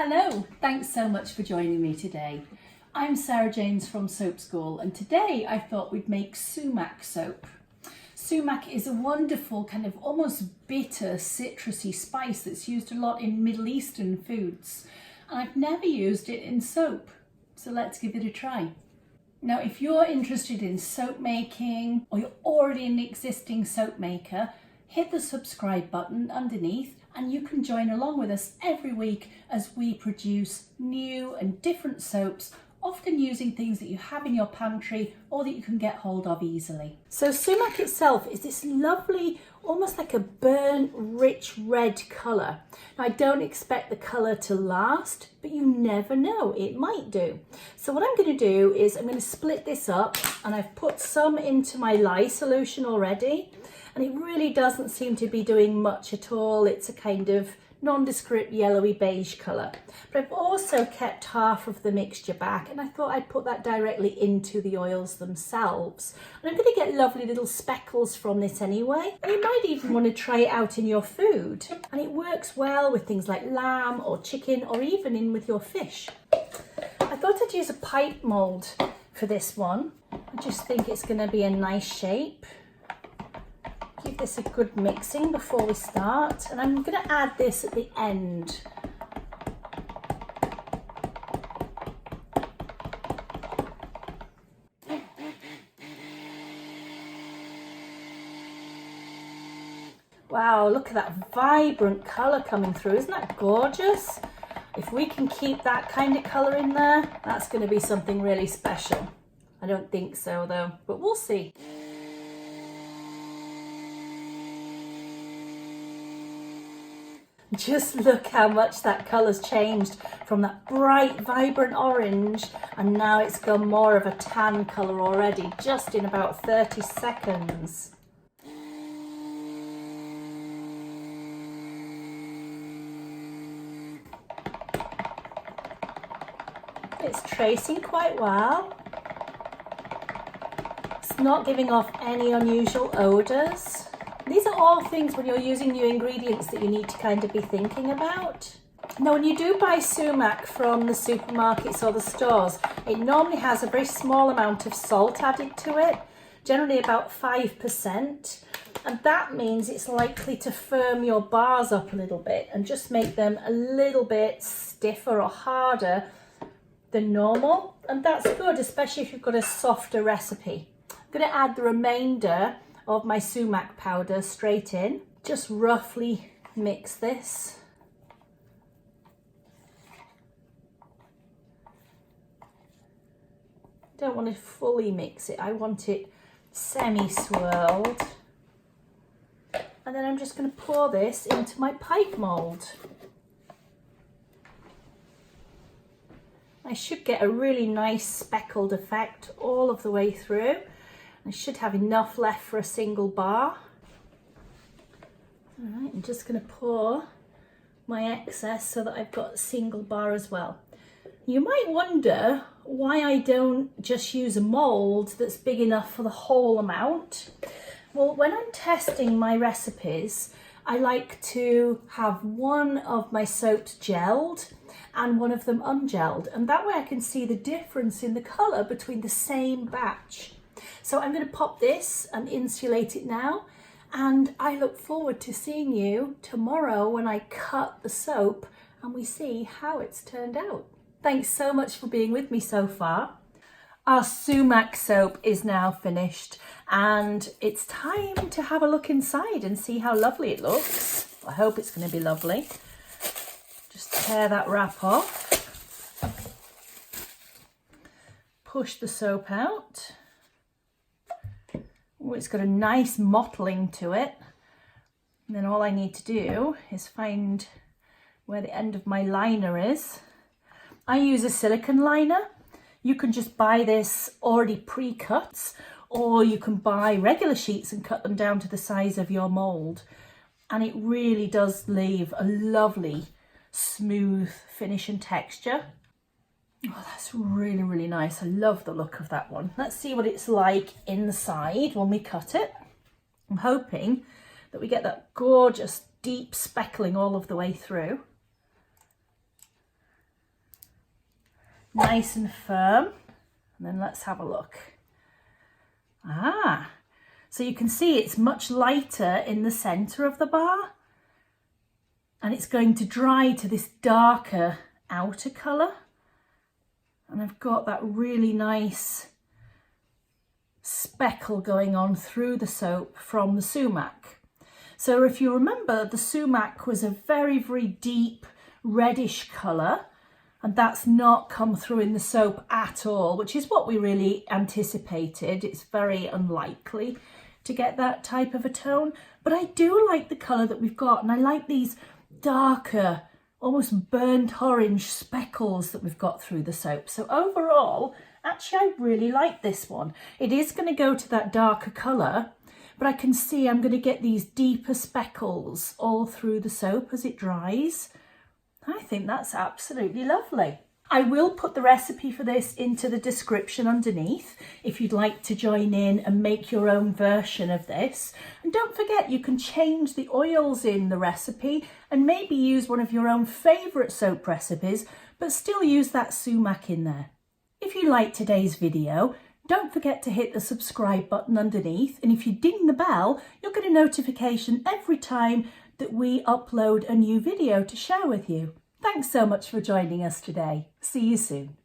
Hello, thanks so much for joining me today. I'm Sarah James from Soap School, and today I thought we'd make sumac soap. Sumac is a wonderful kind of almost bitter citrusy spice that's used a lot in Middle Eastern foods, and I've never used it in soap, so let's give it a try. Now, if you're interested in soap making or you're already an existing soap maker, hit the subscribe button underneath and you can join along with us every week as we produce new and different soaps, often using things that you have in your pantry or that you can get hold of easily. So sumac itself is this lovely, almost like a burnt, rich red colour. Now, I don't expect the colour to last, but you never know, it might do. So what I'm going to do is I'm going to split this up, and I've put some into my lye solution already, and it really doesn't seem to be doing much at all. It's a kind of nondescript yellowy beige colour. But I've also kept half of the mixture back, and I thought I'd put that directly into the oils themselves. And I'm going to get lovely little speckles from this anyway. And you might even want to try it out in your food. And it works well with things like lamb or chicken, or even in with your fish. I thought I'd use a pipe mould for this one. I just think it's going to be a nice shape. Give this a good mixing before we start, and I'm going to add this at the end. Wow, look at that vibrant colour coming through. Isn't that gorgeous? If we can keep that kind of colour in there, that's going to be something really special. I don't think so though, but we'll see. Just look how much that colour's changed from that bright, vibrant orange, and now it's gone more of a tan colour already, just in about 30 seconds. It's tracing quite well. It's not giving off any unusual odours. These are all things when you're using new ingredients that you need to kind of be thinking about. Now, when you do buy sumac from the supermarkets or the stores, it normally has a very small amount of salt added to it, generally about 5%. And that means it's likely to firm your bars up a little bit and just make them a little bit stiffer or harder than normal. And that's good, especially if you've got a softer recipe. I'm going to add the remainder of my sumac powder straight in. Just roughly mix this. Don't want to fully mix it, I want it semi-swirled. And then I'm just going to pour this into my pipe mould. I should get a really nice speckled effect all of the way through. I should have enough left for a single bar. All right, I'm just going to pour my excess so that I've got a single bar as well. You might wonder why I don't just use a mould that's big enough for the whole amount. Well, when I'm testing my recipes, I like to have one of my soaps gelled and one of them ungelled, and that way I can see the difference in the colour between the same batch. So I'm going to pop this and insulate it now, and I look forward to seeing you tomorrow when I cut the soap and we see how it's turned out. Thanks so much for being with me so far. Our sumac soap is now finished, and it's time to have a look inside and see how lovely it looks. I hope it's going to be lovely. Just tear that wrap off. Push the soap out. Oh, it's got a nice mottling to it. And then all I need to do is find where the end of my liner is. I use a silicone liner. You can just buy this already pre-cut, or you can buy regular sheets and cut them down to the size of your mould. And it really does leave a lovely, smooth finish and texture. Oh, that's really, really nice. I love the look of that one. Let's see what it's like inside when we cut it. I'm hoping that we get that gorgeous deep speckling all of the way through. nice and firm. And then let's have a look. So you can see it's much lighter in the center of the bar, and it's going to dry to this darker outer color. And I've got that really nice speckle going on through the soap from the Sumac. So if you remember, the Sumac was a very, very deep reddish color, and that's not come through in the soap at all, which is what we really anticipated. It's very unlikely to get that type of a tone, but I do like the color that we've got, and I like these darker, almost burnt orange speckles that we've got through the soap. So overall, actually, I really like this one. It is going to go to that darker color, but I can see I'm going to get these deeper speckles all through the soap as it dries. I think that's absolutely lovely. I will put the recipe for this into the description underneath if you'd like to join in and make your own version of this. And don't forget, you can change the oils in the recipe and maybe use one of your own favourite soap recipes, but still use that Sumac in there. If you liked today's video, don't forget to hit the subscribe button underneath, and if you ding the bell, you'll get a notification every time that we upload a new video to share with you. Thanks so much for joining us today. See you soon.